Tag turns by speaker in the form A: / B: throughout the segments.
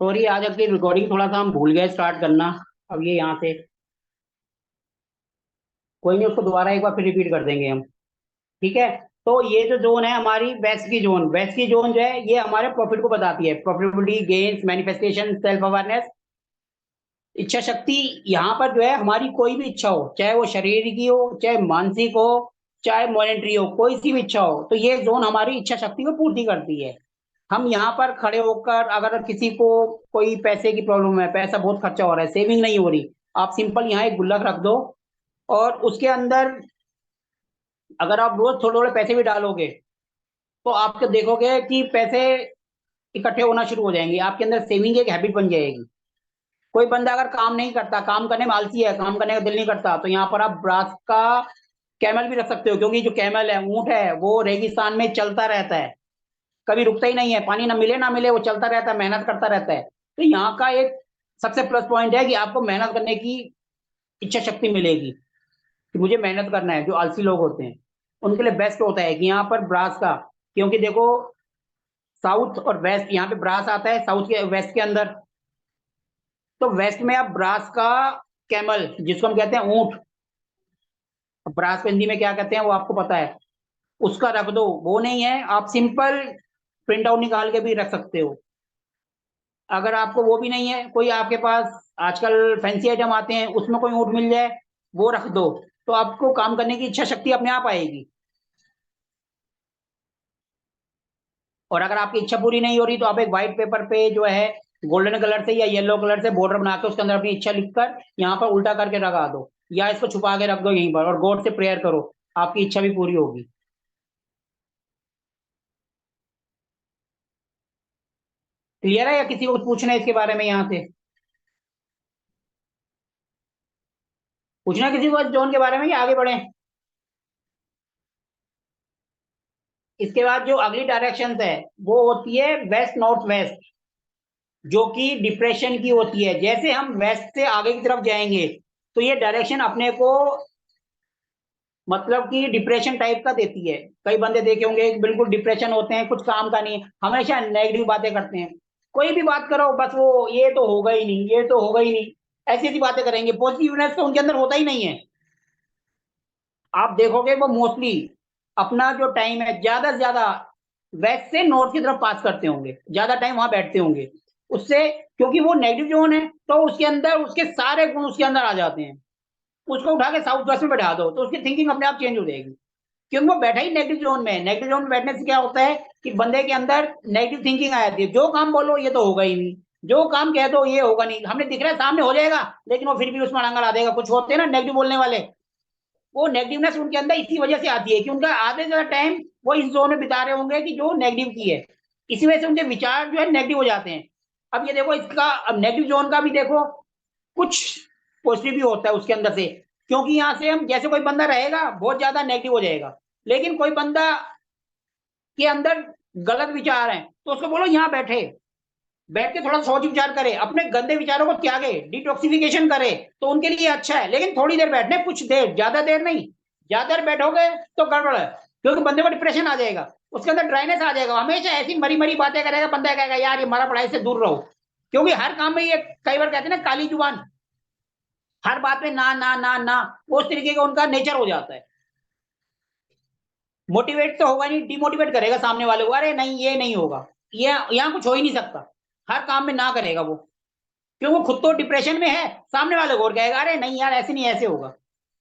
A: Sorry, आज अपनी recording थोड़ा सा हम भूल गए स्टार्ट करना। अब ये यहाँ से कोई नहीं, उसको दोबारा एक बार फिर रिपीट कर देंगे हम। ठीक है। तो ये जो जोन है हमारी वेस्ट की जोन जो है ये हमारे प्रॉफिट को बताती है। Profitability, gains, manifestation, self awareness, इच्छा शक्ति। यहाँ पर जो है हमारी कोई भी इच्छा हो, चाहे वो शरीर की हो, चाहे मानसिक हो, चाहे मॉनेटरी हो, कोई सी भी इच्छा हो, तो ये जोन हमारी इच्छा शक्ति को पूर्ति करती है। हम यहाँ पर खड़े होकर अगर किसी को कोई पैसे की प्रॉब्लम है, पैसा बहुत खर्चा हो रहा है, सेविंग नहीं हो रही, आप सिंपल यहाँ एक गुल्लक रख दो और उसके अंदर अगर आप रोज थोड़े थोड़े पैसे भी डालोगे तो आपके देखोगे कि पैसे इकट्ठे होना शुरू हो जाएंगे, आपके अंदर सेविंग एक हैबिट बन जाएगी। कोई बंदा अगर काम नहीं करता, काम करने में आलसी है, काम करने का दिल नहीं करता, तो यहाँ पर आप ब्रास का कैमल भी रख सकते हो, क्योंकि जो कैमल है, ऊंट है, वो रेगिस्तान में चलता रहता है, कभी रुकता ही नहीं है, पानी ना मिले वो चलता रहता है, मेहनत करता रहता है। तो यहाँ का एक सबसे प्लस पॉइंट है कि आपको मेहनत करने की इच्छा शक्ति मिलेगी, कि मुझे मेहनत करना है। जो आलसी लोग होते हैं उनके लिए बेस्ट होता है कि यहाँ पर ब्रास का, क्योंकि देखो साउथ और वेस्ट, यहाँ पे ब्रास आता है साउथ के वेस्ट के अंदर, तो वेस्ट में आप ब्रास का कैमल, जिसको हम कहते हैं ऊंट, ब्रास को हिंदी में क्या कहते हैं वो आपको पता है, उसका रख दो। वो नहीं है, आप सिंपल प्रिंट आउट निकाल के भी रख सकते हो। अगर आपको वो भी नहीं है, कोई आपके पास आजकल फैंसी आइटम आते हैं, उसमें कोई ऊँट मिल जाए, वो रख दो, तो आपको काम करने की इच्छा शक्ति अपने आप आएगी। और अगर आपकी इच्छा पूरी नहीं हो रही तो आप एक व्हाइट पेपर पे जो है गोल्डन कलर से या येलो कलर से बॉर्डर बना के उसके अंदर अपनी इच्छा लिखकर यहाँ पर उल्टा करके लगा दो, या इसको छुपा के रख दो यहीं पर और गॉड से प्रेयर करो, आपकी इच्छा भी पूरी होगी। क्लियर है या किसी को कुछ पूछना है इसके बारे में यहाँ से? पूछना है किसी को जोन के बारे में या आगे बढ़े? इसके बाद जो अगली डायरेक्शन है वो होती है वेस्ट नॉर्थ वेस्ट, जो कि डिप्रेशन की होती है। जैसे हम वेस्ट से आगे की तरफ जाएंगे तो ये डायरेक्शन अपने को मतलब कि डिप्रेशन टाइप का देती है। कई बंदे देखे होंगे बिल्कुल डिप्रेशन होते हैं, कुछ काम का नहीं, हमेशा नेगेटिव बातें करते हैं। कोई भी बात करो बस वो ये तो होगा ही नहीं, ये तो होगा ही नहीं, ऐसी ऐसी बातें करेंगे, पॉजिटिवनेस तो उनके अंदर होता ही नहीं है। आप देखोगे वो मोस्टली अपना जो टाइम है ज्यादा से ज्यादा वेस्ट से नॉर्थ की तरफ पास करते होंगे, ज्यादा टाइम वहां बैठते होंगे उससे, क्योंकि वो नेगेटिव जोन है, तो उसके अंदर उसके सारे गुण उसके अंदर आ जाते हैं। उसको उठा के साउथ वेस्ट में बैठा दो तो उसकी थिंकिंग अपने आप चेंज हो जाएगी, क्योंकि वो बैठा ही नेगेटिव जोन में है। नेगेटिव जोन में बैठने से क्या होता है कि बंदे के अंदर नेगेटिव थिंकिंग आ जाती है, जो काम बोलो ये तो होगा ही नहीं, जो काम कह दो ये होगा नहीं, हमें दिख रहा है सामने हो जाएगा, लेकिन वो फिर भी उसमें अड़ंगा ला देगा। कुछ होते हैं ना नेगेटिव बोलने वाले, वो नेगेटिवनेस उनके अंदर इसी वजह से आती है कि उनका आधे से ज्यादा टाइम वो इस जोन में बिता रहे होंगे कि जो नेगेटिव की है, इसी वजह से उनके विचार जो है नेगेटिव हो जाते हैं। अब ये देखो इसका, अब नेगेटिव जोन का भी देखो, कुछ पॉजिटिव भी होता है उसके अंदर से, क्योंकि यहाँ से हम जैसे कोई बंदा रहेगा बहुत ज्यादा नेगेटिव हो जाएगा, लेकिन कोई बंदा के अंदर गलत विचार हैं तो उसको बोलो यहाँ बैठे, बैठ के थोड़ा सोच विचार करे, अपने गंदे विचारों को त्यागे, डिटॉक्सिफिकेशन करे, तो उनके लिए अच्छा है। लेकिन थोड़ी देर बैठने, कुछ देर, ज्यादा देर नहीं। ज्यादा देर बैठोगे तो गड़बड़ है, क्योंकि बंदे को डिप्रेशन आ जाएगा, उसके अंदर ड्राइनेस आ जाएगा, हमेशा ऐसी मरी मरी बातें करेगा, बंदा कहेगा यार ये हमारा पढ़ाई से दूर रहो, क्योंकि हर काम में ये कई बार कहते हैं ना काली जुबान, हर बात में ना ना ना ना, वो उस तरीके का उनका नेचर हो जाता है। मोटिवेट तो होगा नहीं, डिमोटिवेट करेगा सामने वाले को, अरे नहीं ये नहीं होगा, ये यहाँ कुछ हो ही नहीं सकता, हर काम में ना करेगा वो, क्योंकि वो खुद तो डिप्रेशन में है, सामने वाले को और कहेगा अरे नहीं यार ऐसे नहीं ऐसे होगा।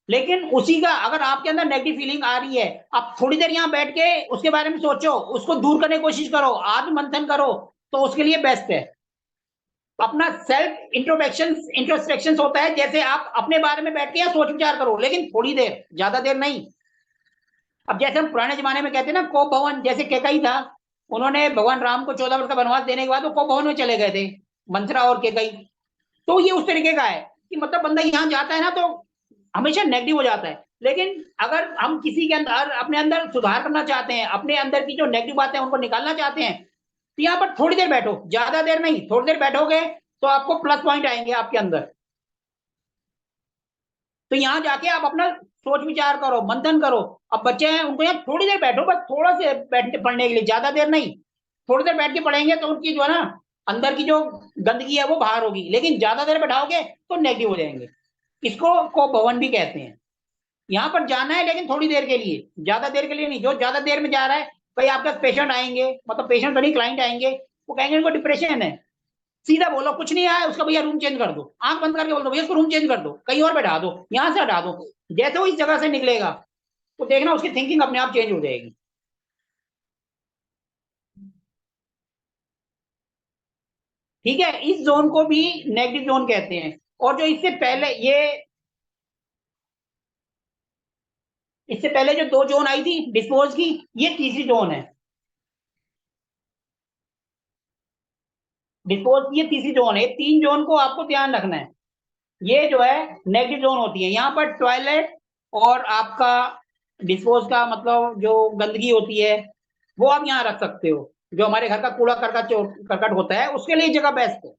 A: लेकिन उसी का अगर आपके अंदर नेगेटिव फीलिंग आ रही है, आप थोड़ी देर यहाँ बैठ के उसके बारे में सोचो, उसको दूर करने की कोशिश करो, आत्म मंथन करो, तो उसके लिए बेस्ट है। अपना सेल्फ इंट्रोस्पेक्शन होता है, जैसे आप अपने बारे में बैठ के या सोच विचार करो, लेकिन थोड़ी देर, ज्यादा देर नहीं। अब जैसे हम पुराने जमाने में कहते हैं ना को भवन, जैसे केकई था, उन्होंने भगवान राम को 14 वर्ष का वनवास देने के बाद वो को भवन में चले गए थे, मंथरा और केकई। तो ये उस तरीके का है कि मतलब बंदा यहाँ जाता है ना तो हमेशा नेगेटिव हो जाता है। लेकिन अगर हम किसी के अंदर अपने अंदर सुधार करना चाहते हैं, अपने अंदर की जो नेगेटिव बातें हैं उनको निकालना चाहते हैं, तो यहाँ पर थोड़ी देर बैठो, ज्यादा देर नहीं, थोड़ी देर बैठोगे तो आपको प्लस पॉइंट आएंगे आपके अंदर। तो यहाँ जाके आप अपना सोच विचार करो, मंथन करो। अब बच्चे हैं उनको यहाँ थोड़ी देर बैठो, बस थोड़ा से बैठ पढ़ने के लिए, ज्यादा देर नहीं, थोड़ी देर बैठ के पढ़ेंगे तो उनकी जो है ना अंदर की जो गंदगी है वो बाहर होगी, लेकिन ज्यादा देर बैठाओगे तो नेगेटिव हो जाएंगे। इसको को भवन भी कहते हैं। यहाँ पर जाना है लेकिन थोड़ी देर के लिए, ज्यादा देर के लिए नहीं। जो ज्यादा देर में जा रहा है, कहीं आपके पास पेशेंट आएंगे, मतलब पेशेंट तो नहीं, क्लाइंट आएंगे, वो कहेंगे इनको डिप्रेशन है, सीधा बोलो कुछ नहीं आया उसका, भैया रूम चेंज कर दो, आंख बंद करके बोल दो भैया इसको रूम चेंज कर दो, कहीं और बैठा दो, यहां से हटा दो। जैसे वो इस जगह से निकलेगा तो देखना उसकी थिंकिंग अपने आप चेंज हो जाएगी। ठीक है, इस जोन को भी नेगेटिव जोन कहते हैं। और जो इससे पहले जो दो जोन आई थी डिस्पोज की, ये तीसरी जोन है। डिस्पोज की ये तीसरी जोन है। तीन जोन को आपको ध्यान रखना है। ये जो है नेगेटिव जोन होती है। यहाँ पर टॉयलेट और आपका डिस्पोज का मतलब जो गंदगी होती है वो आप यहाँ रख सकते हो। जो हमारे घर का कूड़ा करकट करकट होता है उसके लिए जगह बेस्ट है।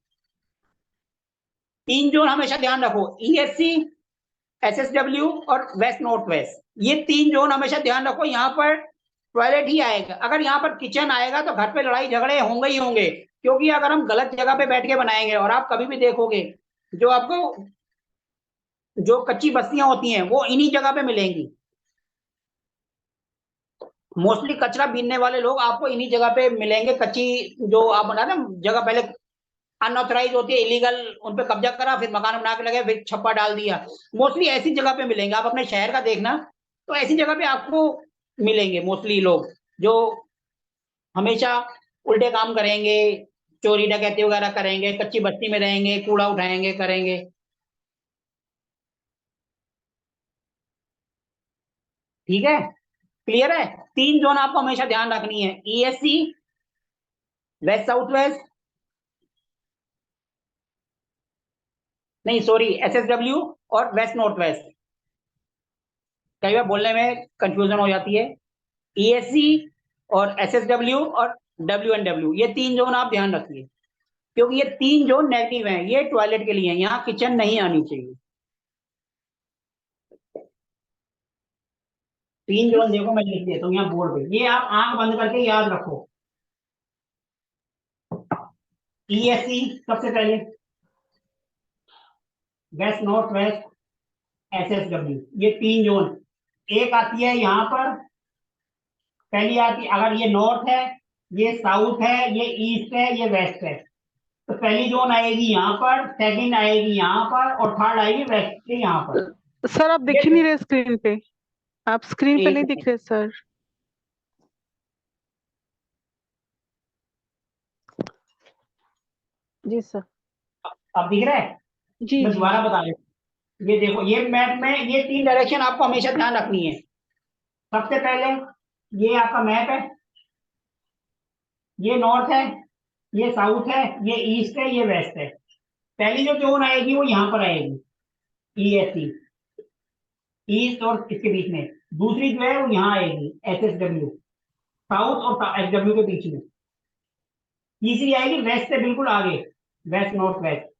A: तीन जोन हमेशा ध्यान रखो, ईएससी, एसएसडब्ल्यू और वेस्ट नॉर्थ वेस्ट। ये तीन जोन हमेशा ध्यान रखो। यहाँ पर टॉयलेट ही आएगा, अगर यहाँ पर किचन आएगा तो घर पे लड़ाई झगड़े होंगे ही होंगे, क्योंकि अगर हम गलत जगह पे बैठ के बनाएंगे, और आप कभी भी देखोगे जो आपको जो कच्ची बस्तियां होती हैं वो इन्हीं जगह पे मिलेंगी। मोस्टली कचरा बीनने वाले लोग आपको इन्हीं जगह पे मिलेंगे। कच्ची जो आप बना ना जगह, पहले अनऑथराइज होती है, इलीगल, उन पे कब्जा करा, फिर मकान बना के लगे, फिर छप्पा डाल दिया, मोस्टली ऐसी जगह पे मिलेंगे। आप अपने शहर का देखना, तो ऐसी जगह पे आपको मिलेंगे मोस्टली लोग जो हमेशा उल्टे काम करेंगे, चोरी डकैती वगैरह करेंगे, कच्ची बस्ती में रहेंगे, कूड़ा उठाएंगे, करेंगे। ठीक है, क्लियर है। तीन जोन आपको हमेशा ध्यान रखनी है, ईएससी, वेस्ट साउथ वेस्ट, नहीं सॉरी, एसएसडब्ल्यू और वेस्ट नॉर्थ वेस्ट। कई बार बोलने में कंफ्यूजन हो जाती है। ईएससी और एसएसडब्ल्यू और डब्ल्यू एंड डब्ल्यू, ये तीन जोन आप ध्यान रखिए, क्योंकि ये तीन जोन नेगेटिव हैं। ये टॉयलेट के लिए है, यहाँ किचन नहीं आनी चाहिए। तीन जोन देखो मैं लिख देता हूँ यहाँ बोर्ड पे, ये आप आंख बंद करके याद रखो। ईएससी सबसे पहले, वेस्ट नॉर्थ वेस्ट, एसएसडब्ल्यू, ये तीन जोन। एक आती है यहाँ पर, पहली आती, अगर ये नॉर्थ है, ये साउथ है, ये ईस्ट है, ये वेस्ट है, तो पहली जोन आएगी यहाँ पर, सेकंड आएगी यहाँ पर, और थर्ड आएगी वेस्ट के यहाँ पर।
B: सर आप
A: ये
B: दिख ही नहीं रहे स्क्रीन पे। आप स्क्रीन पे
A: एक
B: नहीं दिख रहे सर। जी सर।
A: अब दिख रहा है?
B: जी
A: मैं
B: जी
A: दोबारा
B: जी।
A: बता देता हूँ। ये देखो, ये मैप में ये तीन डायरेक्शन आपको हमेशा ध्यान रखनी है। सबसे पहले ये आपका मैप है, ये नॉर्थ है, ये साउथ है, ये ईस्ट है, ये वेस्ट है। पहली जो जोन आएगी वो यहाँ पर आएगी, ईएससी, ईस्ट और इसके बीच में। दूसरी जो है वो यहाँ आएगी, एसएसडब्ल्यू, साउथ और एसडब्ल्यू के बीच में। तीसरी आएगी वेस्ट से बिल्कुल आगे, वेस्ट नॉर्थ वेस्ट।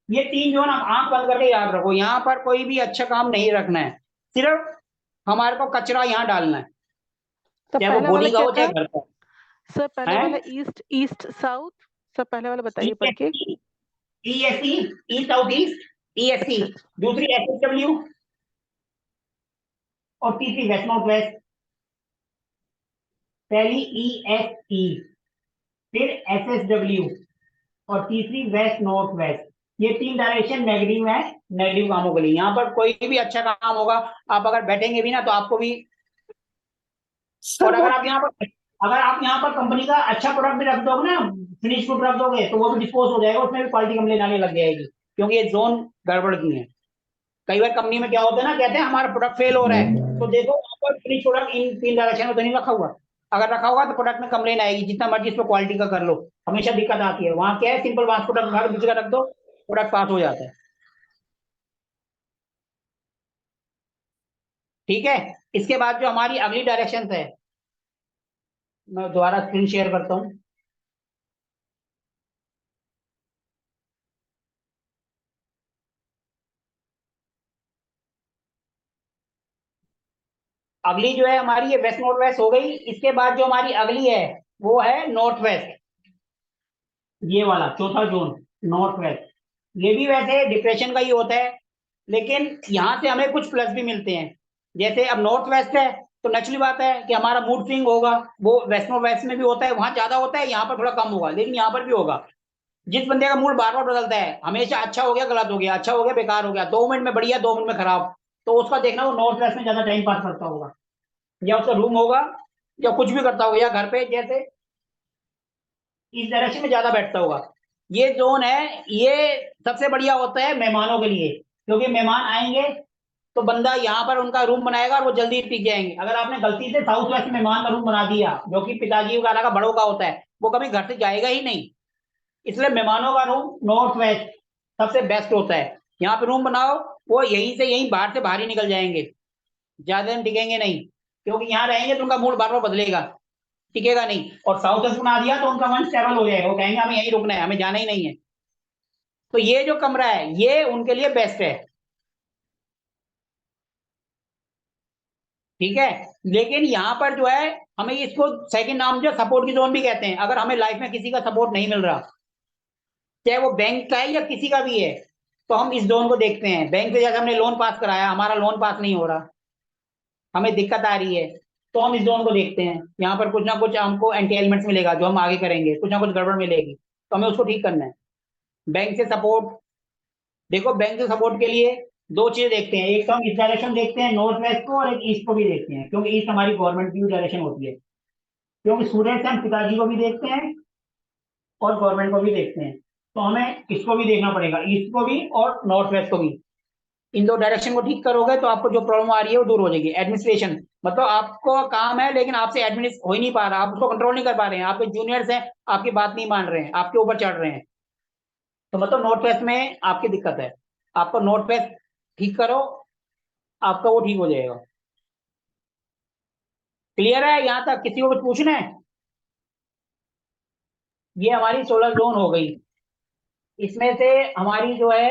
A: ये तीन जोन आप आंख बंद करके याद रखो। यहाँ पर कोई भी अच्छा काम नहीं रखना है, सिर्फ हमारे को कचरा यहाँ डालना है,
B: तो
A: चाहे वो
B: पहला वाला
A: बोरी का
B: क्या
A: हो चाहे
B: था?
A: घर का।
B: सर पहला वाला
A: है
B: ईस्ट ईस्ट साउथ। सर पहले वाला बताइए पढ़ के।
A: ईएससी, ईएससी, ई साउथ ईस्ट, ईएससी।
B: अच्छा अच्छा।
A: दूसरी एसएसडब्ल्यू, और तीसरी वेस्ट नॉर्थ वेस्ट। पहली ईएसई, फिर एसएसडब्ल्यू, और तीसरी वेस्ट नॉर्थ वेस्ट। ये तीन डायरेक्शन नेगेटिव है, नेगेटिव कामों के लिए। यहाँ पर कोई भी अच्छा काम होगा, आप अगर बैठेंगे भी ना तो आपको भी।
B: सर
A: और
B: वो
A: अगर आप यहाँ पर कंपनी का अच्छा प्रोडक्ट भी रख दोगे ना, फिनिश गुड रख दोगे, तो वो भी डिस्पोज हो जाएगा, उसमें भी क्वालिटी कंप्लेन आने लग जाएगी, क्योंकि ये जोन गड़बड़ की है। कई बार कंपनी में क्या होता है ना, कहते हैं हमारा प्रोडक्ट फेल हो रहा है, तो देखो वहाँ पर फिनिश प्रोडक्ट इन तीन डायरेक्शन में तो नहीं रखा हुआ। अगर रखा होगा तो प्रोडक्ट में कंप्लेन आएगी, जितना मर्जी इसमें क्वालिटी का कर लो, हमेशा दिक्कत आती है। वहाँ क्या है, सिंपल वहां प्रोडक्ट दूसरी का रख दो, प्रोडक्ट पास हो जाता है। ठीक है, इसके बाद जो हमारी अगली डायरेक्शन है, मैं दोबारा स्क्रीन शेयर करता हूँ। अगली जो है हमारी, ये वेस्ट नॉर्थ वेस्ट हो गई। इसके बाद जो हमारी अगली है वो है नॉर्थ वेस्ट। ये वाला चौथा जोन, नॉर्थ वेस्ट, ये भी वैसे डिप्रेशन का ही होता है, लेकिन यहाँ से हमें कुछ प्लस भी मिलते हैं। जैसे अब नॉर्थ वेस्ट है, तो नेचुरली बात है कि हमारा मूड स्विंग होगा, वो वेस्टर्न वेस्ट में भी होता है, वहां ज्यादा होता है, यहाँ पर थोड़ा कम होगा, लेकिन यहाँ पर भी होगा। जिस बंदे का मूड बार बार बदलता है, हमेशा अच्छा हो गया गलत हो गया, अच्छा हो गया बेकार हो गया, 2 मिनट में बढ़िया 2 मिनट में खराब, तो उसका देखना वो नॉर्थ वेस्ट में ज्यादा टाइम पास करता होगा, या उसका रूम होगा, या कुछ भी करता होगा, या घर पे जैसे इस डायरेक्शन में ज्यादा बैठता होगा। ये जोन है, ये सबसे बढ़िया होता है मेहमानों के लिए, क्योंकि मेहमान आएंगे तो बंदा यहाँ पर उनका रूम बनाएगा और वो जल्दी टिक जाएंगे। अगर आपने गलती से साउथ वेस्ट में मेहमान का रूम बना दिया, जो कि पिताजी वगैरह का बड़ों का होता है, वो कभी घर से जाएगा ही नहीं। इसलिए मेहमानों का रूम नॉर्थ वेस्ट सबसे बेस्ट होता है। यहाँ पे रूम बनाओ, वो यहीं से यहीं बाहर से बाहर ही निकल जाएंगे, ज्यादा दिन टिकेंगे नहीं, क्योंकि यहाँ रहेंगे तो उनका मूड बार बार बदलेगा, टिकेगा नहीं। और साउथ वेस्ट बना दिया तो उनका मन स्टेबल हो जाएगा, वो कहेंगे हमें यहीं रुकना है, हमें जाना ही नहीं है। तो ये जो कमरा है ये उनके लिए बेस्ट है, ठीक है। लेकिन यहाँ पर जो है, हमें इसको सेकंड नाम जो सपोर्ट की जोन भी कहते हैं। अगर हमें लाइफ में किसी का सपोर्ट नहीं मिल रहा, चाहे वो बैंक का है या किसी का भी है, तो हम इस जोन को देखते हैं। बैंक से जैसे हमने लोन पास कराया, हमारा लोन पास नहीं हो रहा, हमें दिक्कत आ रही है, तो हम इस जोन को देखते हैं। यहाँ पर कुछ ना कुछ हमको एंटेलमेंट्स मिलेगा, जो हम आगे करेंगे, कुछ ना कुछ गड़बड़ मिलेगी, तो हमें उसको ठीक करना है। बैंक से सपोर्ट, देखो बैंक से सपोर्ट के लिए दो चीजें देखते हैं, एक तो हम इस डायरेक्शन देखते हैं नॉर्थ वेस्ट को, और एक ईस्ट को भी देखते हैं, क्योंकि ईस्ट हमारी गवर्नमेंट की डायरेक्शन होती है। क्योंकि सूर्य से हम पिताजी को भी देखते हैं और गवर्नमेंट को भी देखते हैं, तो हमें इसको भी देखना पड़ेगा, ईस्ट को भी और नॉर्थ वेस्ट को भी। इन दो डायरेक्शन को ठीक करोगे तो आपको जो प्रॉब्लम आ रही है वो दूर हो जाएगी। एडमिनिस्ट्रेशन मतलब आपको काम है, लेकिन आपसे एडमिनिस्ट हो ही नहीं पा रहा, आप उसको कंट्रोल नहीं कर पा रहे हैं, आपके जूनियर्स हैं, आपकी बात नहीं मान रहे हैं, आपके ऊपर चढ़ रहे हैं, तो मतलब नॉर्थ वेस्ट में आपकी दिक्कत है। आपको नॉर्थ वेस्ट ठीक करो, आपका वो ठीक हो जाएगा। क्लियर है यहाँ तक? किसी को कुछ पूछना है? ये हमारी 16 जोन हो गई। इसमें से हमारी जो है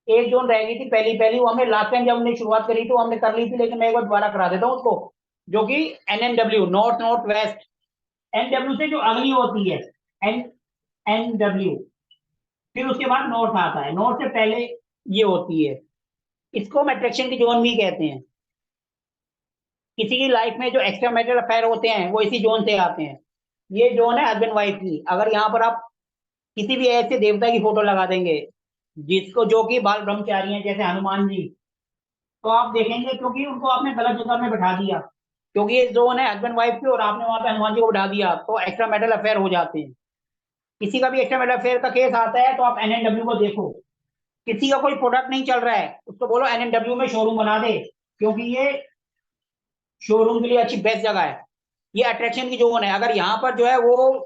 A: एक जोन रह गई थी पहली पहली, वो हमने लास्ट टाइम जब हमने शुरुआत करी थी वो हमने कर ली थी, लेकिन मैं एक बार दोबारा करा देता हूँ उसको, जो कि NNW, north north west. NW से जो अगली होती है, एन NW, फिर उसके बाद नॉर्थ आता है, नॉर्थ से पहले ये होती है। इसको हम अट्रैक्शन की जोन भी कहते हैं। किसी की लाइफ में जो एक्स्ट्रा मैरिटल अफेयर होते हैं वो इसी जोन से आते हैं। ये जोन है हस्बैंड वाइफ की। अगर यहाँ पर आप किसी भी ऐसे देवता की फोटो लगा देंगे, जिसको जो कि बाल ब्रह्मचारी हैं, जैसे हनुमान जी, तो आप देखेंगे क्योंकि उनको आपने गलत जगह में बैठा दिया, क्योंकि ये जोन है हस्बैंड वाइफ की, और आपने वहां पे हनुमान जी को बैठा दिया, तो एक्स्ट्रा मैरिटल अफेयर हो जाते हैं। किसी का भी एक्स्ट्रा मैरिटल अफेयर का केस आता है तो आप NNW को देखो। किसी का कोई प्रोडक्ट नहीं चल रहा है, उसको बोलो NNW में शोरूम बना दे, क्योंकि ये शोरूम के लिए अच्छी बेस्ट जगह है। ये अट्रैक्शन की जोन है। अगर यहाँ पर जो है वो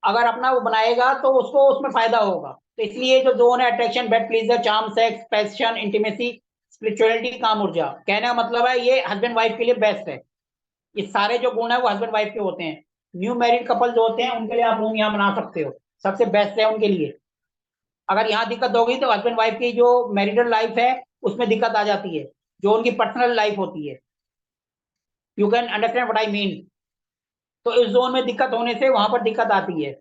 A: अगर अपना वो बनाएगा तो उसको उसमें फायदा होगा। तो इसलिए जो जोन है attraction, bed pleaser, charm, sex, passion, intimacy, spirituality, काम, ऊर्जा, कहने का मतलब है ये हस्बैंड वाइफ के लिए बेस्ट है। ये सारे जो गुण है वो हस्बैंड वाइफ के होते हैं। न्यू मैरिड कपल जो होते हैं उनके लिए आप रूम यहाँ बना सकते हो, सबसे बेस्ट है उनके लिए। अगर यहाँ दिक्कत होगी तो हस्बैंड वाइफ की जो मैरिटल लाइफ है उसमें दिक्कत आ जाती है, जो उनकी पर्सनल लाइफ होती है। You can understand what I mean. तो इस जोन में दिक्कत होने से वहां पर दिक्कत आती है।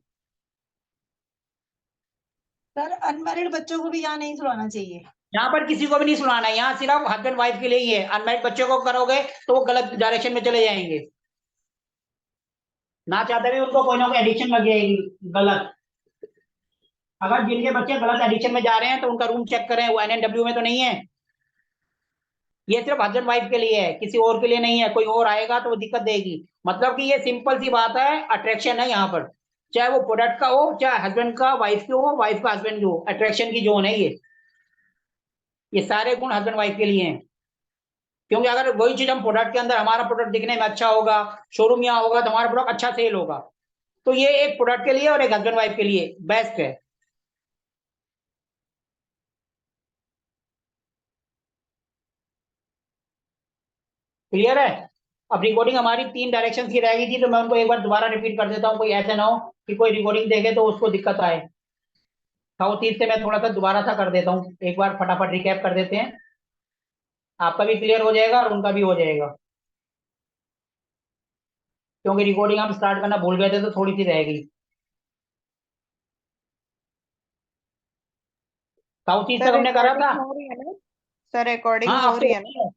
C: सर अनमैरिड बच्चों को भी यहाँ नहीं सुलाना चाहिए।
A: यहाँ पर किसी को भी नहीं सुनाना है, यहाँ सिर्फ हस्बैंड वाइफ के लिए ही है। अनमैरिड बच्चों को करोगे तो वो गलत डायरेक्शन में चले जाएंगे, ना चाहते भी उनको कोई ना कोई एडिक्शन लग जाएगी गलत। अगर जिनके बच्चे गलत एडिक्शन में जा रहे हैं तो उनका रूम चेक करें, वो NNW में तो नहीं है। ये सिर्फ हस्बैंड वाइफ के लिए है, किसी और के लिए नहीं है। कोई और आएगा तो वो दिक्कत देगी। मतलब कि ये सिंपल सी बात है, अट्रैक्शन है यहाँ पर, चाहे वो प्रोडक्ट का हो, चाहे हस्बैंड का वाइफ की हो, वाइफ का हस्बैंड की हो, अट्रैक्शन की जोन है ये सारे गुण हस्बैंड वाइफ के लिए हैं। क्योंकि अगर वही चीज हम प्रोडक्ट के अंदर, हमारा प्रोडक्ट दिखने में अच्छा होगा, शोरूम यहाँ होगा, तो हमारा प्रोडक्ट अच्छा सेल होगा। तो ये एक प्रोडक्ट के लिए और एक हस्बैंड वाइफ के लिए बेस्ट है। क्लियर है? अब रिकॉर्डिंग हमारी 3 डायरेक्शन की रह गई थी, तो मैं उनको एक बार दोबारा रिपीट कर देता हूँ, कोई ऐसा ना हो कि कोई रिकॉर्डिंग देखे तो उसको दिक्कत आए। साउथ ईस्ट से मैं थोड़ा सा दोबारा सा कर देता हूँ, एक बार फटाफट रिकैप कर देते हैं, आपका भी क्लियर हो जाएगा और उनका भी हो जाएगा। क्योंकि रिकॉर्डिंग हम स्टार्ट करना भूल गए थे तो थोड़ी सी रह गई। साउथ ईस्ट
B: सर
A: तक हमने करा था।
B: रिकॉर्डिंग हो रही है ना? सर रिकॉर्डिंग
A: हाँ
B: हो
A: अब
B: रही
A: तो
B: है ना?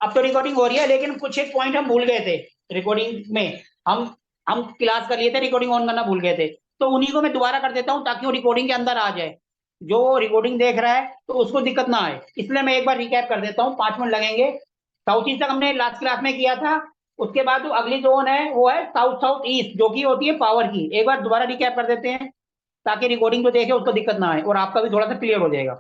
A: अब तो रिकॉर्डिंग हो रही है, लेकिन कुछ एक पॉइंट हम भूल गए थे रिकॉर्डिंग में। हम क्लास कर लिए थे, रिकॉर्डिंग ऑन करना भूल गए थे। तो उन्हीं को मैं दोबारा कर देता हूँ ताकि वो रिकॉर्डिंग के अंदर आ जाए। जो रिकॉर्डिंग देख रहा है तो उसको दिक्कत ना आए, इसलिए मैं एक बार रिकैप कर देता हूँ, 5 मिनट लगेंगे। साउथ ईस्ट तक हमने लास्ट क्लास में किया था। उसके बाद जो अगली जोन है वो है साउथ साउथ ईस्ट, जो कि होती है पावर की। एक बार दोबारा रिकैप कर देते हैं ताकि रिकॉर्डिंग जो देखे उसको दिक्कत ना आए और आपका भी थोड़ा सा क्लियर हो जाएगा।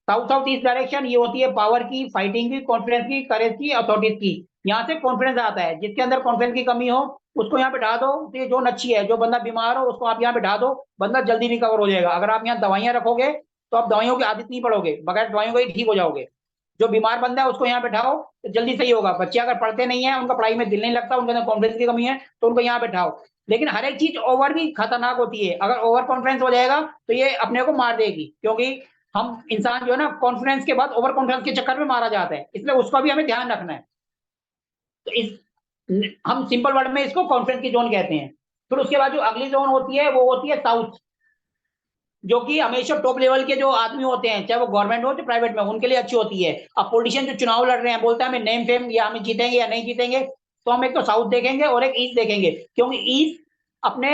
A: साउथ साउथ ईस्ट डायरेक्शन ये होती है पावर की, फाइटिंग की, कॉन्फिडेंस की, करेज की, अथॉरिटीज की। यहाँ से कॉन्फिडेंस आता है, जिसके अंदर कॉन्फिडेंस की कमी हो उसको यहाँ बैठा दो, तो ये जोन अच्छी है। जो बंदा बीमार हो उसको आप यहाँ बैठा दो, बंदा जल्दी रिकवर हो जाएगा। अगर आप यहाँ दवाइयाँ रखोगे तो आप दवाइयों की आदत नहीं पड़ोगे, बगैर दवाइयों के ही ठीक हो जाओगे। जो बीमार बंदा है उसको यहाँ बैठाओ तो जल्दी सही होगा। बच्चे अगर पढ़ते नहीं है, उनका पढ़ाई में दिल नहीं लगता, उनके अंदर कॉन्फिडेंस की कमी है, तो उनको यहाँ बैठाओ। लेकिन हर एक चीज ओवर भी खतरनाक होती है। अगर ओवर कॉन्फिडेंस हो जाएगा तो ये अपने को मार देगी, क्योंकि हम इंसान जो है ना कॉन्फिडेंस के बाद ओवर कॉन्फिडेंस के चक्कर में मारा जाता है, इसलिए उसका भी हमें ध्यान रखना है। तो इस हम सिंपल वर्ड में इसको कॉन्फिडेंस की जोन कहते हैं। फिर उसके बाद जो अगली जोन होती है वो होती है साउथ, जो कि हमेशा टॉप लेवल के जो आदमी होते हैं, चाहे वो गवर्नमेंट हो चाहे प्राइवेट में, उनके लिए अच्छी होती है। अब पॉलिटिशियन जो चुनाव लड़ रहे हैं बोलते हैं हमें नेम फेम या हम जीतेंगे या नहीं जीतेंगे, तो हम एक तो साउथ देखेंगे और एक ईस्ट देखेंगे, क्योंकि ईस्ट अपने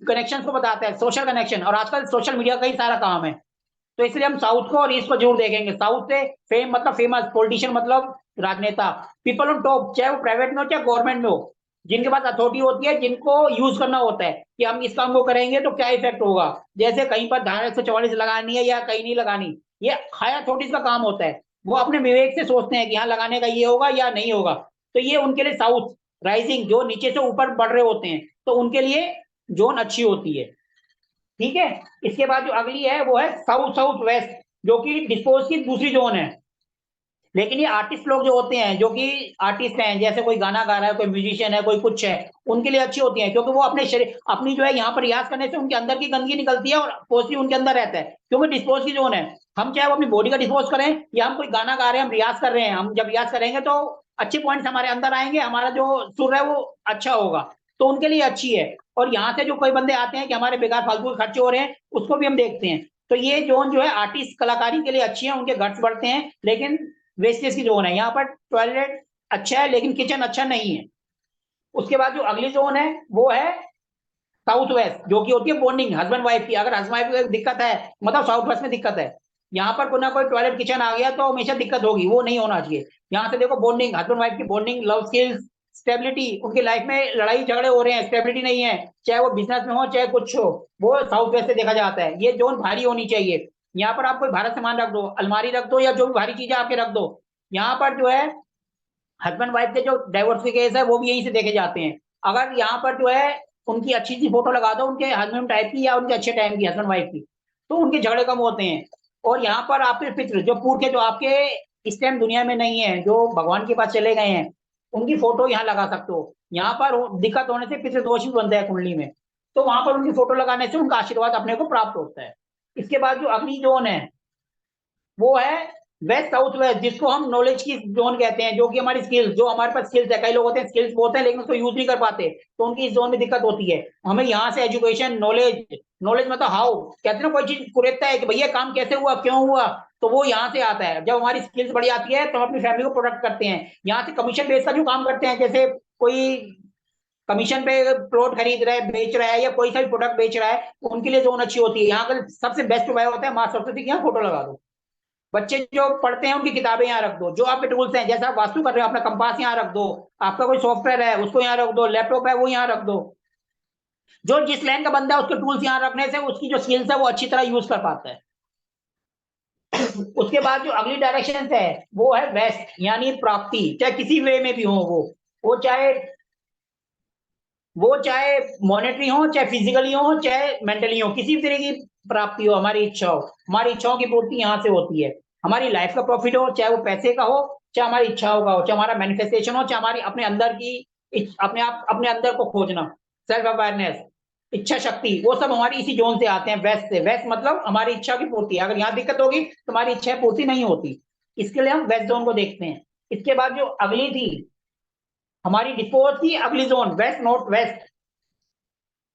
A: कनेक्शन को बताता है, सोशल कनेक्शन, और आजकल सोशल मीडिया का ही सारा काम है। तो इसलिए हम साउथ को और ईस्ट को जरूर देखेंगे। साउथ से फेम मतलब फेमस, पॉलिटिशियन मतलब राजनेता, पीपल ऑन टॉप, चाहे वो प्राइवेट में हो चाहे गवर्नमेंट में हो, जिनके पास अथॉरिटी होती है, जिनको यूज करना होता है कि हम इस काम को करेंगे तो क्या इफेक्ट होगा। जैसे कहीं पर धारा 144 लगानी है या कहीं नहीं लगानी, ये हायर अथॉरिटीज का काम होता है। वो अपने विवेक से सोचते हैं कि यहाँ लगाने का ये होगा या नहीं होगा। तो ये उनके लिए साउथ राइजिंग, जो नीचे से ऊपर बढ़ रहे होते हैं, तो उनके लिए जोन अच्छी होती है। ठीक है। इसके बाद जो अगली है वो है साउथ साउथ वेस्ट, जो कि डिस्पोज की दूसरी जोन है। लेकिन ये आर्टिस्ट लोग जो होते हैं, जो कि आर्टिस्ट हैं, जैसे कोई गाना गा रहा है, कोई म्यूजिशियन है, कोई कुछ है, उनके लिए अच्छी होती है, क्योंकि वो अपने शरीर अपनी जो है यहाँ पर रियाज करने से उनके अंदर की गंदगी निकलती है और पॉजिटिव उनके अंदर रहता है, क्योंकि डिस्पोज की जोन है। हम चाहे वो अपनी बॉडी का डिस्पोज करें या हम कोई गाना गा रहे हैं, हम रियाज कर रहे हैं, हम जब रियाज करेंगे तो अच्छे पॉइंट्स हमारे अंदर आएंगे, हमारा जो सुर है वो अच्छा होगा, तो उनके लिए अच्छी है। और यहाँ से जो कोई बंदे आते हैं कि हमारे बेकार फालतू के खर्चे हो रहे हैं, उसको भी हम देखते हैं। तो ये जोन जो है आर्टिस्ट कलाकारी के लिए अच्छी है, उनके घट्स बढ़ते हैं। लेकिन वेस्टेज की जोन है, यहाँ पर टॉयलेट अच्छा है लेकिन किचन अच्छा नहीं है। उसके बाद जो अगली जोन है वो है साउथ वेस्ट, जो कि होती है बॉन्डिंग हस्बैंड वाइफ की। अगर हस्बैंड वाइफ को दिक्कत है, मतलब साउथ वेस्ट में दिक्कत है, यहाँ पर कोई ना कोई टॉयलेट किचन आ गया तो हमेशा दिक्कत होगी, वो नहीं होना चाहिए। यहाँ से देखो बॉन्डिंग, हस्बैंड वाइफ की बॉन्डिंग, लव स्किल्स, स्टेबिलिटी, उनकी लाइफ में लड़ाई झगड़े हो रहे हैं, स्टेबिलिटी नहीं है, चाहे वो बिजनेस में हो चाहे कुछ हो, वो साउथ वेस्ट से देखा जाता है। ये जोन भारी होनी चाहिए। यहाँ पर आप कोई भारी सामान रख दो, अलमारी रख दो, या जो भी भारी चीजें आपके रख दो। यहाँ पर जो है हस्बैंड वाइफ के जो डाइवोर्स के केस है वो भी यहीं से देखे जाते हैं। अगर यहाँ पर जो है उनकी अच्छी सी फोटो लगा दो, उनके हस्बैंड टाइप की या उनके अच्छे टाइम की हस्बैंड वाइफ की, तो उनके झगड़े कम होते हैं। और यहाँ पर आपके पितृ जो पूर्व के, जो आपके इस टाइम दुनिया में नहीं है, जो भगवान के पास चले गए हैं, उनकी फोटो यहाँ लगा सकते हो। यहाँ पर दिक्कत होने से पितृदोष भी बनता है कुंडली में, तो वहां पर उनकी फोटो लगाने से उनका आशीर्वाद अपने को प्राप्त होता है। इसके बाद जो अगली जोन है वो है वेस्ट साउथ वेस्ट, जिसको हम नॉलेज की जोन कहते हैं, जो कि हमारी स्किल्स, जो हमारे पास स्किल्स है, कई लोग होते हैं स्किल्स बहुत है लेकिन उसको यूज नहीं कर पाते, तो उनकी इस जोन में दिक्कत होती है। हमें यहाँ से एजुकेशन, नॉलेज, नॉलेज मतलब हाउ, कहते हैं ना कोई चीज कुरेदता है कि भैया काम कैसे हुआ, क्यों हुआ, तो वो यहाँ से आता है। जब हमारी स्किल्स बढ़ जाती है तो हम अपनी फैमिली को प्रोटेक्ट करते हैं। यहाँ से कमीशन बेस का जो काम करते हैं, जैसे कोई कमीशन पे प्लॉट खरीद रहा है, बेच रहा है, या कोई सा भी प्रोडक्ट बेच रहा है, उनके लिए जोन अच्छी होती है। यहाँ का सबसे बेस्ट उपाय होता है माँ सरस्वती की यहाँ फोटो लगा दो। बच्चे जो पढ़ते हैं उनकी किताबें यहाँ रख दो, जो आपके टूल्स हैं, जैसा आप वास्तु कर रहे हो अपना कंपास यहाँ रख दो, आपका कोई सॉफ्टवेयर है उसको यहाँ रख दो, लैपटॉप है वो यहाँ रख दो। जो जिस लाइन का बंदा है उसके टूल्स यहाँ रखने से उसकी जो स्किल्स है वो अच्छी तरह यूज कर पाता है। उसके बाद जो अगली डायरेक्शन है वो है वेस्ट, यानी प्राप्ति, चाहे किसी वे में भी हो, वो चाहे मॉनेटरी हो, चाहे फिजिकली हो, चाहे मेंटली हो, किसी भी तरह की प्राप्ति हो, हमारी इच्छा हो, हमारी इच्छाओं की पूर्ति यहाँ से होती है। हमारी लाइफ का प्रॉफिट हो, चाहे वो पैसे का हो, चाहे हमारी इच्छाओं का हो, चाहे हमारा मैनिफेस्टेशन हो, चाहे हमारी अपने अंदर की अपने आप अपने अंदर को खोजना, सेल्फ अवेयरनेस, इच्छा शक्ति, वो सब हमारी इसी जोन से आते हैं, वेस्ट से। वेस्ट मतलब हमारी इच्छा की पूर्ति। अगर यहाँ दिक्कत होगी तो हमारी इच्छा पूर्ति नहीं होती, इसके लिए हम वेस्ट जोन को देखते हैं। इसके बाद जो अगली थी हमारी डिस्पोज की अगली जोन वेस्ट नॉर्थ वेस्ट,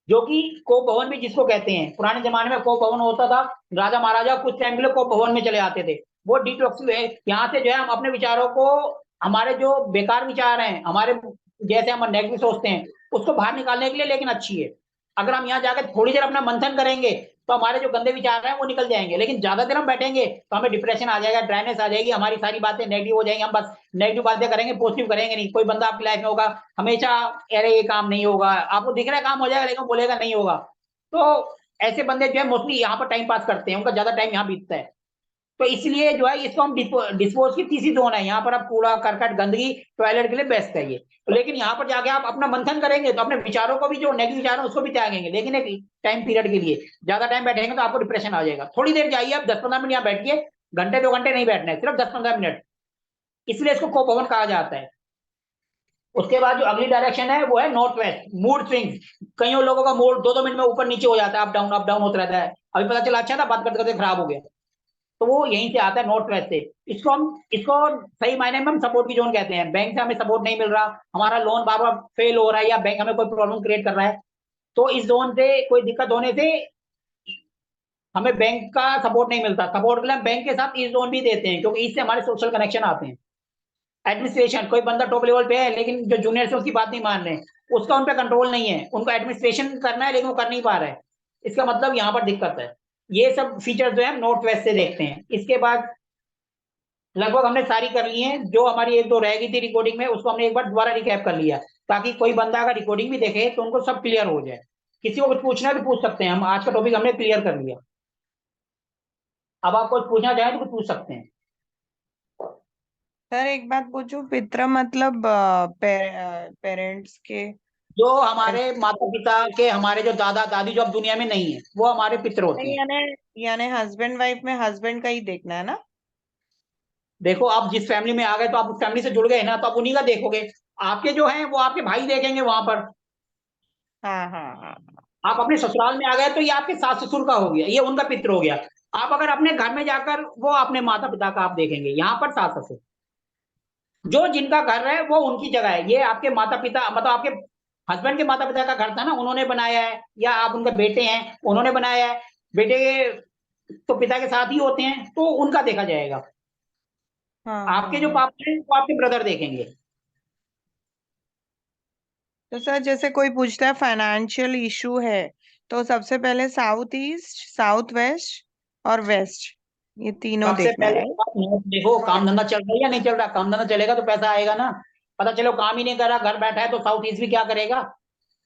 A: जो कि कोप भवन भी जिसको कहते हैं। पुराने जमाने में कोप भवन होता था, राजा महाराजा कुछ टाइम के लिए कोप भवन में चले आते थे। वो डिटॉक्स यहाँ से जो है हम अपने विचारों को, हमारे जो बेकार विचार हैं, हमारे जैसे हम नेगेटिव सोचते हैं, उसको बाहर निकालने के लिए लेकिन अच्छी है। अगर हम यहाँ जाकर थोड़ी देर अपना मंथन करेंगे तो हमारे जो गंदे विचार हैं वो निकल जाएंगे। लेकिन ज्यादा देर हम बैठेंगे तो हमें डिप्रेशन आ जाएगा, ड्राइनेस आ जाएगी, हमारी सारी बातें नेगेटिव हो जाएंगी, हम बस नेगेटिव बातें करेंगे, पॉजिटिव करेंगे नहीं। कोई बंदा आपकी लाइफ में होगा हमेशा, अरे ये काम नहीं होगा, आपको दिख रहा है काम हो जाएगा लेकिन बोलेगा नहीं होगा। तो ऐसे बंदे जो है मोस्टली यहाँ पर टाइम पास करते हैं, उनका ज्यादा टाइम यहाँ बीतता है। तो इसलिए जो है इसको हम डिस्पोज की तीसरी जोन है। यहाँ पर आप कूड़ा करकट गंदगी टॉयलेट के लिए बेस्ट है ये। तो लेकिन यहाँ पर जाके आप अपना मंथन करेंगे तो अपने विचारों को भी, जो नेगेटिव विचार है उसको भी त्यागेंगे, लेकिन एक टाइम पीरियड के लिए। ज्यादा टाइम बैठेंगे तो आपको डिप्रेशन आ जाएगा। थोड़ी देर जाइए आप, 10-15 मिनट यहाँ बैठिए, घंटे 2 घंटे नहीं बैठना है, सिर्फ 10-15 मिनट। इसलिए इसको कोप भवन कहा जाता है। उसके बाद जो अगली डायरेक्शन है वो है नॉर्थ वेस्ट, मूड स्विंग्स। कईयों लोगों का मूड 2-2 मिनट में ऊपर नीचे हो जाता है, अप डाउन होता रहता है। अभी पता चला अच्छा था, बात करते करते खराब हो गया। तो वो यहीं से आता है, नॉर्थ वेस्ट से। इसको सही मायने में हम सपोर्ट की जोन कहते हैं। बैंक से हमें सपोर्ट नहीं मिल रहा, हमारा लोन बार बार फेल हो रहा है, या बैंक हमें कोई प्रॉब्लम क्रिएट कर रहा है, तो इस जोन से कोई दिक्कत होने से हमें बैंक का सपोर्ट नहीं मिलता। सपोर्ट के लिए हम बैंक के साथ इस जोन भी देते हैं, क्योंकि इससे हमारे सोशल कनेक्शन आते हैं। एडमिनिस्ट्रेशन, कोई बंदा टॉप लेवल पे है लेकिन जो जूनियर से उसकी बात नहीं मान रहे, उसका उन पर कंट्रोल नहीं है, उनको एडमिनिस्ट्रेशन करना है लेकिन वो कर नहीं पा रहा है, इसका मतलब यहाँ पर दिक्कत है। ये सब फीचर्स जो है हम नॉर्थ वेस्ट से देखते हैं। इसके बाद लगभग हमने सारी कर ली है, जो हमारी एक दो रह गई थी रिकॉर्डिंग में उसको हमने एक बार दोबारा रिकैप कर लिया, ताकि कोई बंदा अगर रिकॉर्डिंग भी देखे तो उनको सब क्लियर हो जाए। किसी को कुछ पूछना है तो पूछ सकते हैं, हम आज का टॉपिक हमने क्लियर कर लिया। अब आप कुछ पूछना चाहें तो कुछ पूछ सकते हैं।
B: सर एक बात पूछूं, पितृ मतलब पेरेंट्स के
A: जो हमारे माता पिता के, हमारे जो दादा दादी जो अब दुनिया में नहीं है, वो हमारे पितर होते
B: नहीं,
A: हैं।
B: यानी यानी हस्बैंड वाइफ में हस्बैंड का ही देखना है ना?
A: देखो आप जिस फैमिली में आ गए तो आप उस फैमिली से जुड़ गए ना, तो आप उन्हीं का देखोगे। आपके जो है वो आपके भाई देखेंगे वहां पर।
B: हाँ हाँ हाँ।
A: आप अपने ससुराल में आ गए तो ये आपके सास ससुर का हो गया, ये उनका पितर हो गया। आप अगर अपने घर में जाकर, वो अपने माता पिता का आप देखेंगे, यहाँ पर सास ससुर जो जिनका घर है वो उनकी जगह है। ये आपके माता पिता, मतलब आपके हस्बैंड के माता पिता का घर था ना, उन्होंने बनाया है, या आप उनके बेटे हैं उन्होंने बनाया है। बेटे तो पिता के साथ ही होते हैं, तो उनका देखा जाएगा।
B: हाँ हाँ
A: आपके जो
B: हाँ।
A: पापा हैं वो आपके ब्रदर देखेंगे।
B: तो सर जैसे कोई पूछता है फाइनेंशियल इशू है, तो सबसे पहले साउथ ईस्ट, साउथ वेस्ट और वेस्ट, ये तीनों
A: सबसे
B: देखना है,
A: पहले
B: राइट?
A: तो आप देखो काम धंधा चल रहा है या नहीं चल रहा। काम धंधा चलेगा तो पैसा आएगा ना। पता चलो काम ही नहीं कर रहा, घर बैठा है, तो साउथ ईस्ट भी क्या करेगा।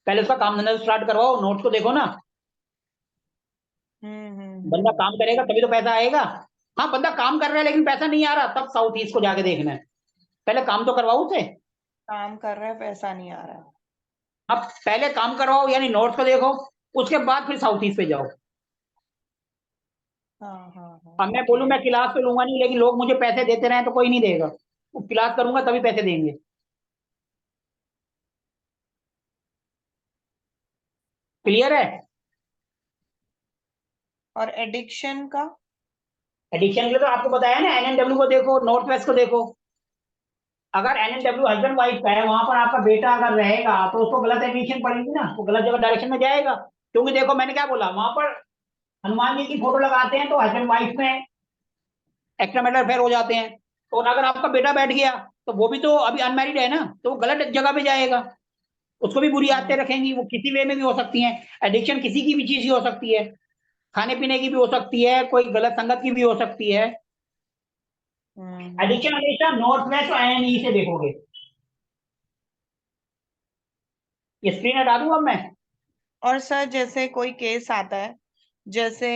A: पहले उसका काम धंधा स्टार्ट करवाओ, नोट्स को देखो ना। बंदा
B: हम्म।
A: काम करेगा तभी तो पैसा आएगा। हाँ, बंदा काम कर रहा है लेकिन पैसा नहीं आ रहा, तब साउथ ईस्ट को जाके देखना है। पहले काम तो करवाओ उसे।
B: काम कर रहा है, पैसा नहीं आ रहा।
A: अब पहले काम करवाओ यानी नोट्स को देखो, उसके बाद फिर साउथ ईस्ट पे जाओ।
B: हाँ हाँ हाँ,
A: अब मैं बोलूं
B: ओके।
A: मैं क्लास तो लूंगा नहीं, लेकिन लोग मुझे पैसे देते रहे तो कोई नहीं देगा। वो क्लास करूंगा तभी पैसे देंगे। क्लियर है।
B: और एडिक्शन का?
A: एडिक्शन के लिए तो आपको बताया ना, एनएनडब्ल्यू को देखो, नॉर्थ वेस्ट को देखो। अगर एनएनडब्ल्यू हस्बैंड वाइफ का है, वहां पर आपका बेटा अगर रहेगा तो उसको गलत एडमिशन पड़ेगी ना, वो गलत जगह डायरेक्शन में जाएगा। क्योंकि देखो मैंने क्या बोला, वहां पर हनुमान जी की फोटो लगाते हैं तो हस्बैंड वाइफ में एक्स्ट्रा मैरिटल अफेयर हो जाते हैं। और अगर आपका बेटा बैठ गया तो वो भी तो अभी अनमैरिड है ना, तो वो गलत जगह पे जाएगा। उसको भी बुरी आदतें
B: हम्म
A: रखेंगी, वो किसी वे में भी हो सकती हैं। एडिक्शन किसी की भी चीज की हो सकती है, खाने पीने की भी हो सकती है, कोई गलत संगत की भी हो सकती है। एडिक्शन
B: हम्म।
A: हमेशा नॉर्थ वेस्ट और एनई से देखोगे। ये स्क्रीन हटा दूं अब मैं।
B: और सर जैसे कोई केस आता है, जैसे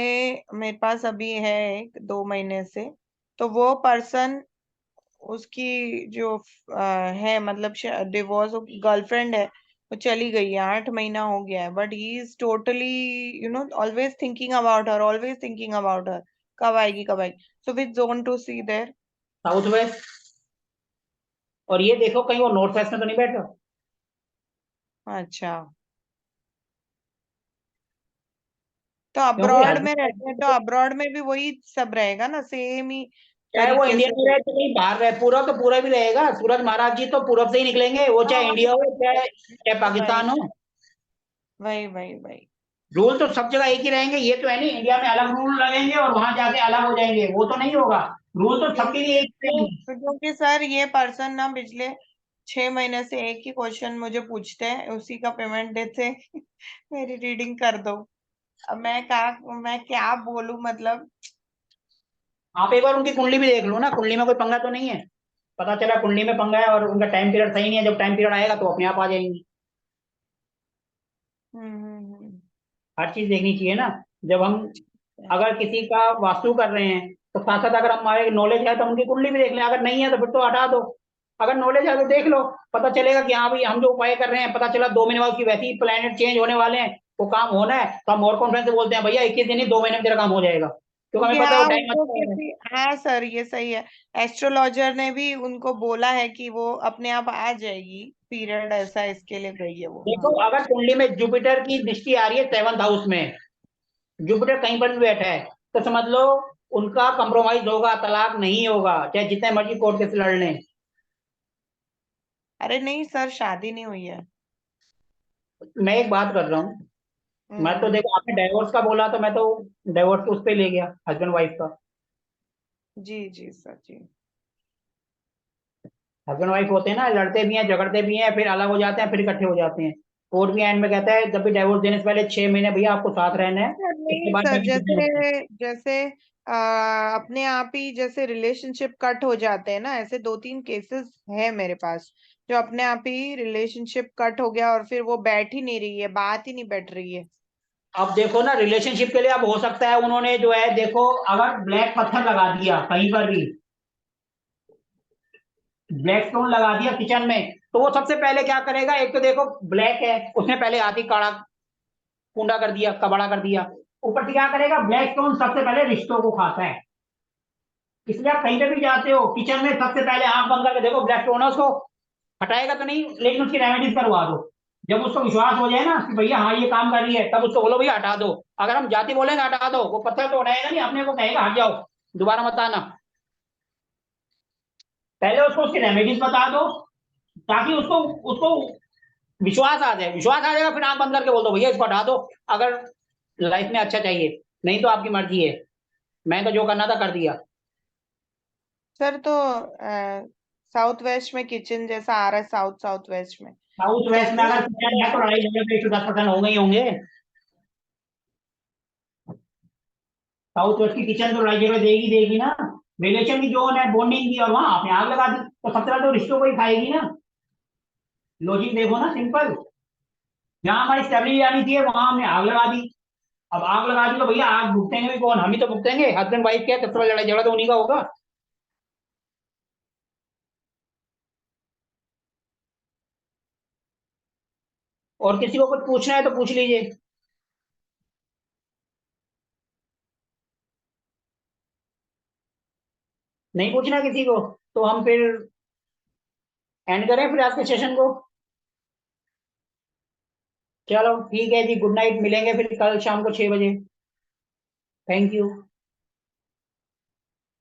B: मेरे पास अभी है एक 2 महीने से, तो वो पर्सन, उसकी जो है मतलब डिवोर्स, गर्लफ्रेंड है, वो चली गई है, 8 महीना हो गया है, but he is totally always thinking about her, always thinking about her, कब आएगी कब आएगी। So which zone to see there?
A: South west. और ये देखो कहीं वो नॉर्थ वेस्ट में तो नहीं बैठ रहा।
B: अच्छा, तो
A: क्योंकि
B: अब्रॉड में रहते हैं तो
A: हस्बैंड,
B: अब्रॉड में भी वही सब रहेगा ना, सेम ही
A: चाहे वो
B: तरीके
A: इंडिया
B: से।
A: में रहे तो कहीं बाहर रहे, पूरा तो पूरा भी रहेगा। सूरज महाराज जी तो पूरब से ही निकलेंगे, वो चाहे
B: हाँ,
A: इंडिया हो चाहे चाहे
B: वही
A: पाकिस्तान हो।
B: वही वही वही।
A: रूल तो सब जगह एक ही रहेंगे। ये तो है नहीं इंडिया में अलग रूल लगेंगे और वहां जाके अलग हो जाएंगे, वो तो नहीं होगा। रूल तो सबके लिए एक ही रहेंगे।
B: क्योंकि सर ये पर्सन ना पिछले 6 महीने से एक ही क्वेश्चन मुझे पूछते हैं, उसी का पेमेंट देते हैं। मेरी रीडिंग कर दो। अब मैं क्या बोलूं मतलब।
A: आप एक बार उनकी कुंडली भी देख लो ना, कुंडली में कोई पंगा तो नहीं है। पता चला कुंडली में पंगा है और उनका टाइम पीरियड सही नहीं है, जब टाइम पीरियड आएगा तो अपने आप आ जाएंगी।
B: हम्म।
A: हर चीज देखनी चाहिए ना। जब हम अगर किसी का वास्तु कर रहे हैं तो साथ साथ अगर हमारे नॉलेज है तो हम उनकी कुंडली भी देख लें, अगर नहीं है तो फिर तो हटा दो। अगर नॉलेज है तो देख लो, पता चलेगा कि हाँ भाई हम जो उपाय कर रहे हैं, पता चला 2 महीने बाद की वैसे ही प्लेनेट चेंज होने वाले हैं, वो काम होना है, तो हम और कॉन्फिडेंस से बोलते हैं भैया 21 दिन ही 2 महीने में तेरा काम हो जाएगा, क्योंकि हमें
B: क्योंकि
A: पता है
B: हाँ
A: वो टाइम
B: उनको
A: अच्छा है।
B: किसी, हाँ सर ये सही है। एस्ट्रोलॉजर ने भी उनको बोला है कि वो अपने आप आ जाएगी, पीरियड ऐसा इसके लिए गई है वो।
A: देखो अगर कुंडली में जुपिटर की दृष्टि आ रही है 7th हाउस में, जुपिटर कहीं पर भी बैठा है, तो समझ लो उनका कंप्रोमाइज होगा, तलाक नहीं होगा, चाहे जितने मर्जी कोर्ट केस लड़ लें।
B: अरे नहीं सर, शादी नहीं हुई है।
A: मैं एक बात कर रहा हूँ, मैं तो
B: हम्म।
A: देखो आपने डाइवोर्स का बोला तो मैं तो डाइवोर्स तो उस पे ले गया, हस्बैंड वाइफ का।
B: जी जी सर जी।
A: हस्बैंड वाइफ होते हैं ना, लड़ते भी हैं झगड़ते भी हैं, फिर अलग हो जाते हैं, फिर इकट्ठे हो जाते हैं। कोर्ट भी एंड में कहता है जब भी डाइवोर्स देने से पहले 6 महीने भैया आपको साथ रहना है,
B: सर
A: इसके
B: नहीं
A: बाद
B: सर,
A: जाके डिसाइड होता है।
B: जैसे जैसे अपने आप ही जैसे रिलेशनशिप कट हो जाते हैं ना, ऐसे 2-3 केसेस है मेरे पास, जो अपने आप ही रिलेशनशिप कट हो गया और फिर वो बैठ ही नहीं रही है, बात ही नहीं बैठ रही है।
A: अब देखो ना रिलेशनशिप के लिए अब हो सकता है उन्होंने जो है, देखो अगर ब्लैक पत्थर लगा दिया कहीं पर भी, ब्लैक स्टोन लगा दिया किचन में, तो वो सबसे पहले क्या करेगा, एक तो देखो ब्लैक है, उसने पहले हाथी काड़ा कूंडा कर दिया, कबाड़ा कर दिया। ऊपर से क्या करेगा, ब्लैक स्टोन सबसे पहले रिश्तों को खाता है। इसलिए आप कहीं पे भी जाते हो किचन में सबसे पहले आंख बंद करके देखो ब्लैक स्टोन है, उसको हटाएगा तो नहीं, लेकिन उसकी रेमेडीज करवा दो। जब उसको विश्वास हो जाए ना कि भैया हाँ ये काम कर रही है, तब उसको बोलो भैया हटा दो। अगर हम जाति बोलेंगे हटा दो, वो पत्थर तो उठाएगा नहीं, अपने को कहेगा हट जाओ, दोबारा मत आना। पहले उसको उसकी रेमेडीज बता दो, ताकि उसको उसको विश्वास आ जाए। विश्वास आ जाएगा फिर आंख बंद करके बोल दो भैया इसको हटा दो, अगर लाइफ में अच्छा चाहिए, नहीं तो आपकी मर्जी है। मैं तो जो करना था कर दिया।
B: सर तो साउथ वेस्ट में किचन जैसा आ रहा है, साउथ साउथ वेस्ट में।
A: साउथ
B: तो
A: वेस्ट में अगर किचन है तो लड़ाई झगड़े पे 110% होंगे ही होंगे। साउथ वेस्ट की किचन तो लड़ाई झगड़े देगी देगी ना। रिलेशन की जोन है, बॉन्डिंग की, और वहां आपने आग लगा दी तो सबसे पहले तो रिश्तों को ही खाएगी ना। लॉजिक देखो ना, सिंपल। जहां हमारी स्टेबिलिटी आनी चाहिए वहां हमने आग लगा दी। अब आग लगा दी तो भैया आग भुगतेंगे भी कौन, हम ही तो भुगतेंगे। हस्बैंड वाइफ क्या है, सबसे पहले लड़ाई झगड़ा तो उन्हीं का होगा। और किसी को कुछ पूछना है तो पूछ लीजिए। नहीं पूछना किसी को तो हम फिर एंड करें फिर आज के सेशन को। चलो ठीक है जी, गुड नाइट, मिलेंगे फिर कल शाम को 6 बजे। Thank you.